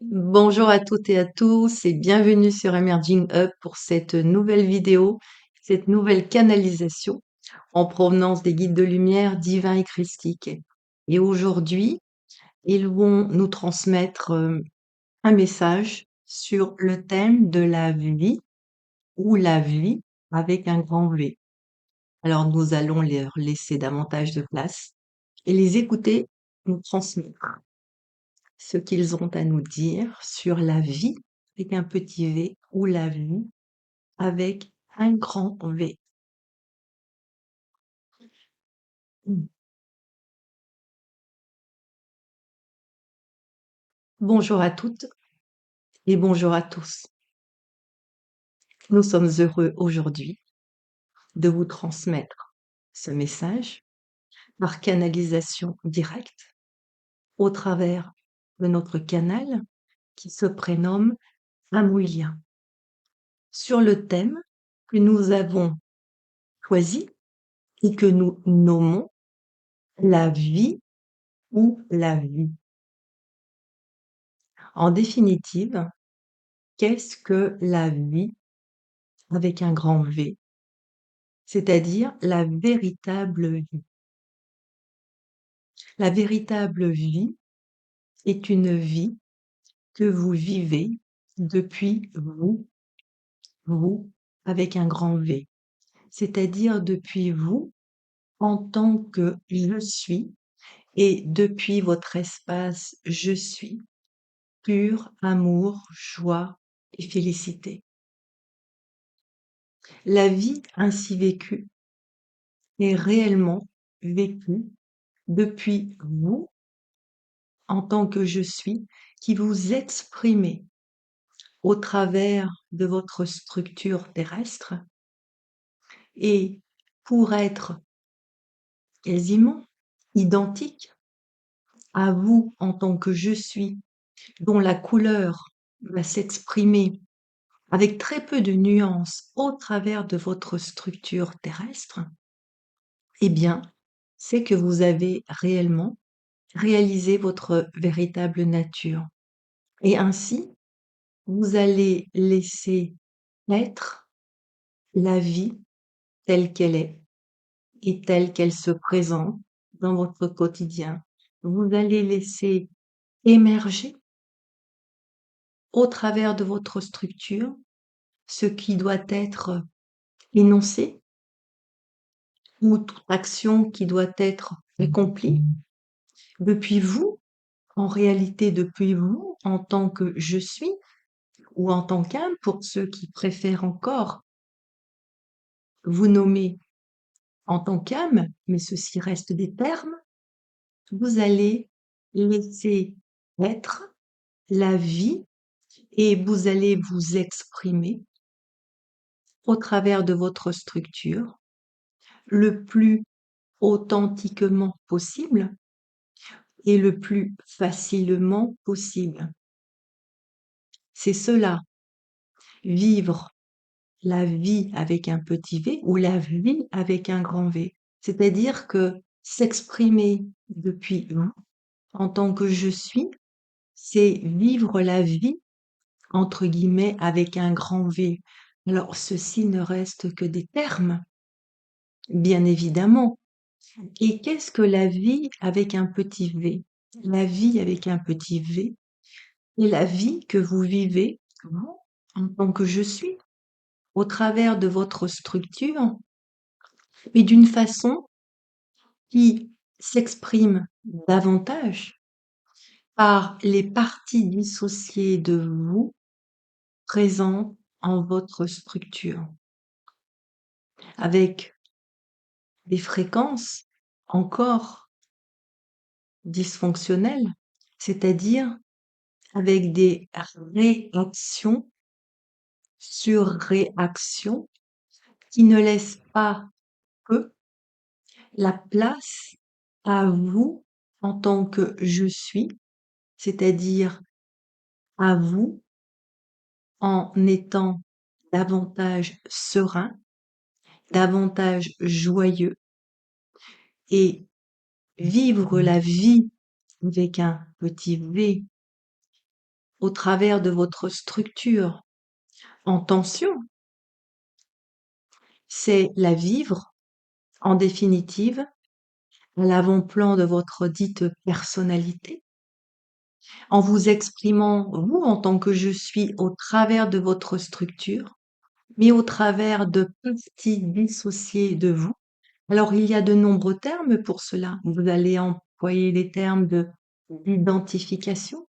Bonjour à toutes et à tous et bienvenue sur Emerging Up pour cette nouvelle vidéo, cette nouvelle canalisation en provenance des guides de lumière divins et christiques. Et aujourd'hui, ils vont nous transmettre un message sur le thème de la vie ou la vie avec un grand V. Alors nous allons leur laisser davantage de place et les écouter nous transmettre ce qu'ils ont à nous dire sur la vie avec un petit V ou la vie avec un grand V. Mm. Bonjour à toutes et bonjour à tous. Nous sommes heureux aujourd'hui de vous transmettre ce message par canalisation directe au travers de notre canal qui se prénomme Amouilien sur le thème que nous avons choisi et que nous nommons la vie ou la vie. En définitive, qu'est-ce que la vie avec un grand V? C'est-à-dire la véritable vie. La véritable vie est une vie que vous vivez depuis vous avec un grand V. C'est-à-dire depuis vous en tant que je suis et depuis votre espace je suis, pur amour, joie et félicité. La vie ainsi vécue est réellement vécue depuis vous en tant que je suis, qui vous exprimez au travers de votre structure terrestre et pour être quasiment identique à vous en tant que je suis, dont la couleur va s'exprimer avec très peu de nuances au travers de votre structure terrestre, eh bien, c'est que vous avez réellement réalisé votre véritable nature. Et ainsi, vous allez laisser être la vie telle qu'elle est et telle qu'elle se présente dans votre quotidien. Vous allez laisser émerger au travers de votre structure ce qui doit être énoncé ou toute action qui doit être accomplie depuis vous, en réalité depuis vous en tant que je suis ou en tant qu'âme pour ceux qui préfèrent encore vous nommer en tant qu'âme, mais ceci reste des termes, vous allez laisser être la vie et vous allez vous exprimer au travers de votre structure le plus authentiquement possible et le plus facilement possible. C'est cela, vivre la vie avec un petit V ou la vie avec un grand V. C'est-à-dire que s'exprimer depuis vous en tant que je suis, c'est vivre la vie entre guillemets avec un grand V. Alors ceci ne reste que des termes, bien évidemment. Et qu'est-ce que la vie avec un petit V? La vie avec un petit V est la vie que vous vivez, vous, en tant que je suis, au travers de votre structure, mais d'une façon qui s'exprime davantage par les parties dissociées de vous présentes en votre structure, avec des fréquences encore dysfonctionnelles, c'est-à-dire avec des réactions sur réactions qui ne laissent pas peu la place à vous en tant que je suis, c'est-à-dire à vous en étant davantage serein, davantage joyeux et vivre la vie avec un petit V au travers de votre structure en tension, c'est la vivre, en définitive, à l'avant-plan de votre dite personnalité, en vous exprimant, vous, en tant que je suis, au travers de votre structure, mais au travers de parties dissociées de vous. Alors, il y a de nombreux termes pour cela. Vous allez employer les termes de d'identification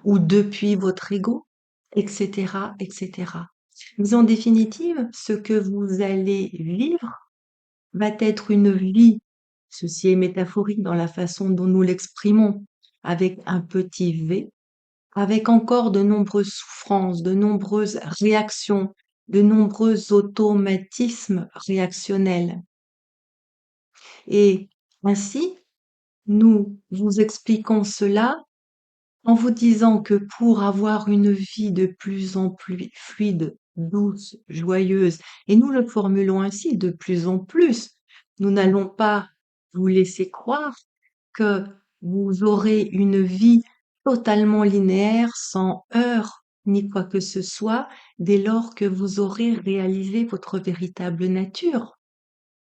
ou depuis votre ego, etc., etc. Mais en définitive, ce que vous allez vivre va être une vie, ceci est métaphorique dans la façon dont nous l'exprimons, avec un petit v, avec encore de nombreuses souffrances, de nombreuses réactions, de nombreux automatismes réactionnels. Et ainsi, nous vous expliquons cela en vous disant que pour avoir une vie de plus en plus fluide, douce, joyeuse, et nous le formulons ainsi de plus en plus, nous n'allons pas vous laisser croire que vous aurez une vie totalement linéaire, sans heurts ni quoi que ce soit, dès lors que vous aurez réalisé votre véritable nature.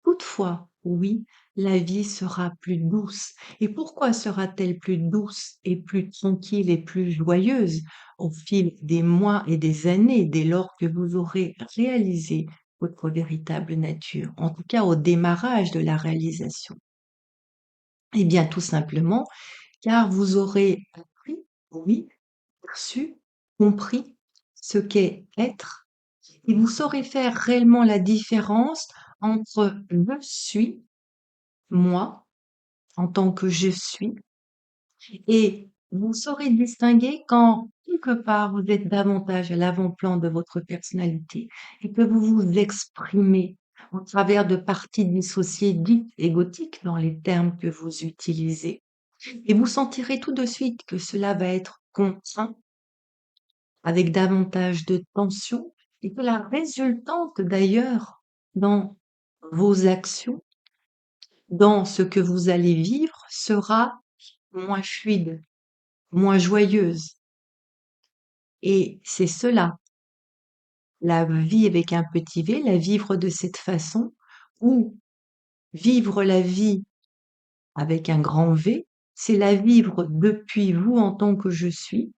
Toutefois, oui, la vie sera plus douce. Et pourquoi sera-t-elle plus douce et plus tranquille et plus joyeuse au fil des mois et des années dès lors que vous aurez réalisé votre véritable nature, en tout cas au démarrage de la réalisation? Eh bien, tout simplement, car vous aurez appris, oui, perçu, compris ce qu'est être, et vous saurez faire réellement la différence entre je suis, moi, en tant que je suis, et vous saurez distinguer quand quelque part vous êtes davantage à l'avant-plan de votre personnalité et que vous vous exprimez au travers de parties dissociées dites égotiques dans les termes que vous utilisez. Et vous sentirez tout de suite que cela va être contraint avec davantage de tension et que la résultante d'ailleurs dans vos actions, dans ce que vous allez vivre, sera moins fluide, moins joyeuse. Et c'est cela, la vie avec un petit v, la vivre de cette façon, ou vivre la vie avec un grand V, c'est la vivre depuis vous en tant que je suis.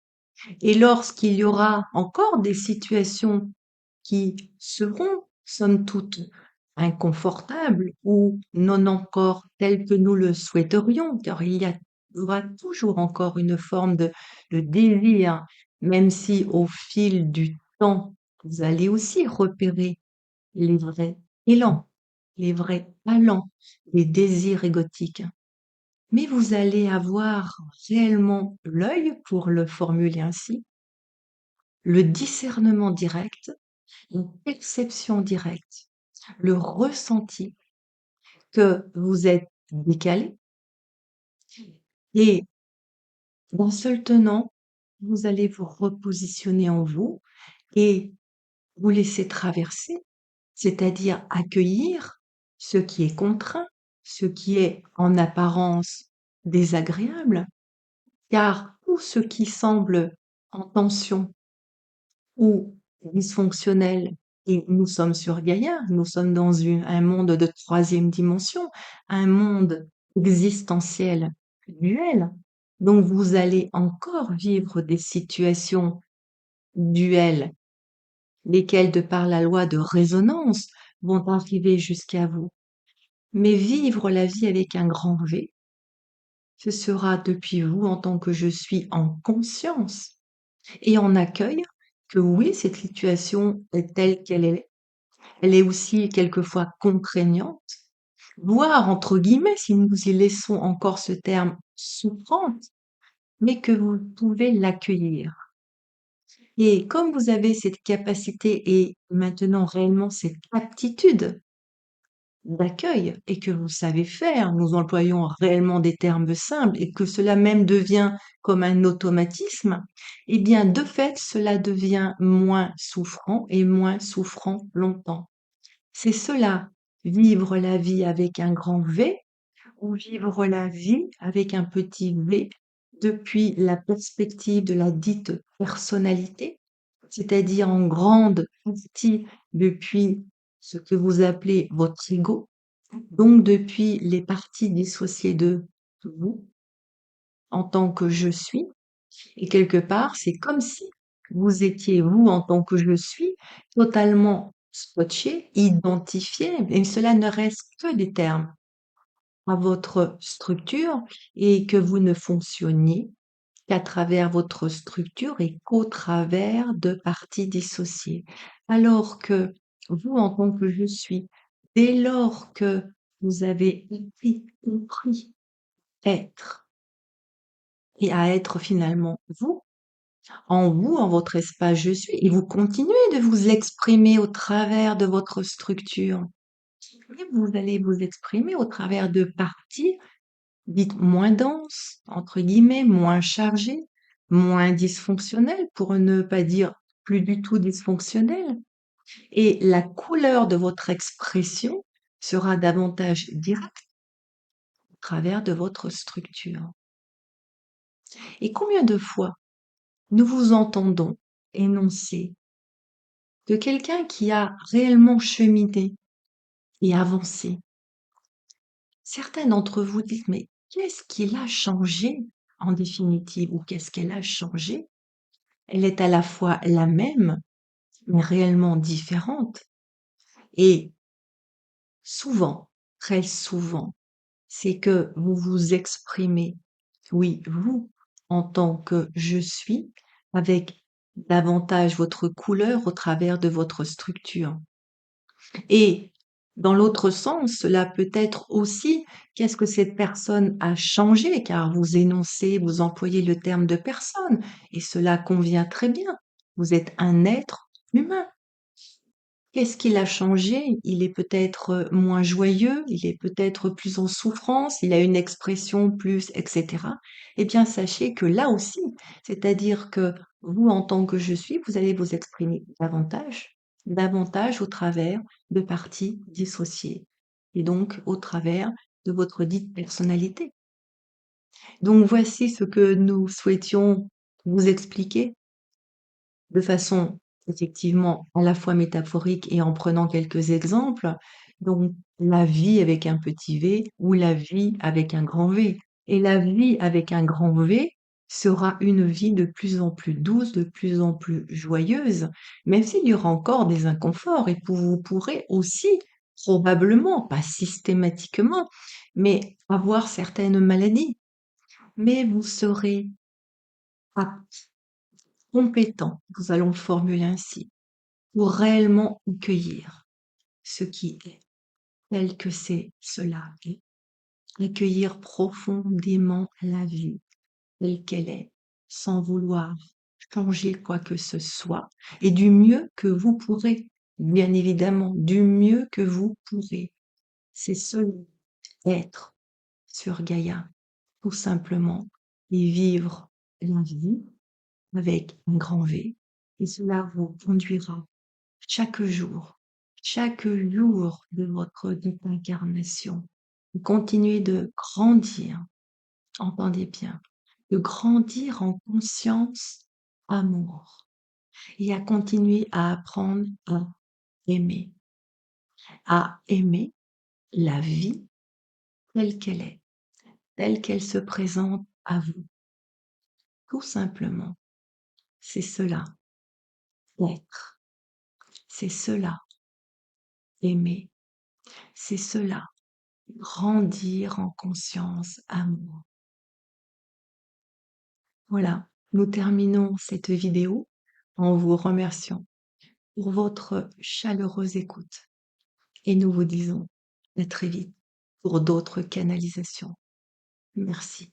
Et lorsqu'il y aura encore des situations qui seront, somme toute, inconfortables ou non encore telles que nous le souhaiterions, car il y aura toujours encore une forme de désir, même si au fil du temps, vous allez aussi repérer les vrais élans, les vrais talents, les désirs égotiques. Mais vous allez avoir réellement l'œil, pour le formuler ainsi, le discernement direct, la perception directe, le ressenti que vous êtes décalé et d'un seul tenant, vous allez vous repositionner en vous et vous laisser traverser, c'est-à-dire accueillir ce qui est contraint, ce qui est en apparence désagréable, car tout ce qui semble en tension ou dysfonctionnel, et nous sommes sur Gaïa, nous sommes dans un monde de troisième dimension, un monde existentiel, duel. Donc vous allez encore vivre des situations duels, lesquelles, de par la loi de résonance, vont arriver jusqu'à vous. Mais vivre la vie avec un grand V, ce sera depuis vous en tant que je suis en conscience et en accueil que oui, cette situation est telle qu'elle est. Elle est aussi quelquefois contraignante, voire, entre guillemets, si nous y laissons encore ce terme, souffrante, mais que vous pouvez l'accueillir. Et comme vous avez cette capacité et maintenant réellement cette aptitude d'accueil et que vous savez faire, nous employons réellement des termes simples et que cela même devient comme un automatisme, eh bien, de fait, cela devient moins souffrant et moins souffrant longtemps. C'est cela, vivre la vie avec un grand V ou vivre la vie avec un petit v, depuis la perspective de la dite personnalité, c'est-à-dire en grande partie depuis ce que vous appelez votre ego, donc depuis les parties dissociées de vous en tant que je suis. Et quelque part, c'est comme si vous étiez vous en tant que je suis, totalement scotché, identifié, et cela ne reste que des termes à votre structure et que vous ne fonctionniez qu'à travers votre structure et qu'au travers de parties dissociées. Alors que vous, en tant que je suis, dès lors que vous avez compris être et à être finalement vous, en vous, en votre espace je suis, et vous continuez de vous exprimer au travers de votre structure. Et vous allez vous exprimer au travers de parties dites moins denses, entre guillemets, moins chargées, moins dysfonctionnelles, pour ne pas dire plus du tout dysfonctionnelles. Et la couleur de votre expression sera davantage directe au travers de votre structure. Et combien de fois nous vous entendons énoncer de quelqu'un qui a réellement cheminé et avancé. Certains d'entre vous disent, mais qu'est-ce qu'il a changé en définitive ou qu'est-ce qu'elle a changé? Elle est à la fois la même, mais réellement différente. Et souvent, très souvent, c'est que vous vous exprimez, oui, vous, en tant que je suis, avec davantage votre couleur au travers de votre structure. Et dans l'autre sens, cela peut être aussi qu'est-ce que cette personne a changé, car vous énoncez, vous employez le terme de personne, et cela convient très bien. Vous êtes un être humain. Qu'est-ce qu'il a changé? Il est peut-être moins joyeux, il est peut-être plus en souffrance, il a une expression plus, etc. Eh bien, sachez que là aussi, c'est-à-dire que vous, en tant que je suis, vous allez vous exprimer davantage, davantage au travers de parties dissociées, et donc au travers de votre dite personnalité. Donc voici ce que nous souhaitions vous expliquer de façon effectivement à la fois métaphorique et en prenant quelques exemples. Donc, la vie avec un petit v ou la vie avec un grand V. Et la vie avec un grand V sera une vie de plus en plus douce, de plus en plus joyeuse, même s'il y aura encore des inconforts et vous pourrez aussi, probablement, pas systématiquement, mais avoir certaines maladies. Mais vous serez apte, compétent, nous allons le formuler ainsi, pour réellement accueillir ce qui est, tel que c'est cela est, accueillir profondément la vie telle qu'elle est, sans vouloir changer quoi que ce soit, et du mieux que vous pourrez, bien évidemment, du mieux que vous pourrez. C'est cela, être sur Gaïa, tout simplement, et vivre la vie avec un grand V, et cela vous conduira chaque jour de votre dite incarnation, continuez de grandir, entendez bien, de grandir en conscience, amour, et à continuer à apprendre à aimer la vie telle qu'elle se présente à vous. Tout simplement, c'est cela, être, c'est cela, aimer, c'est cela, grandir en conscience, amour. Voilà, nous terminons cette vidéo en vous remerciant pour votre chaleureuse écoute et nous vous disons à très vite pour d'autres canalisations. Merci.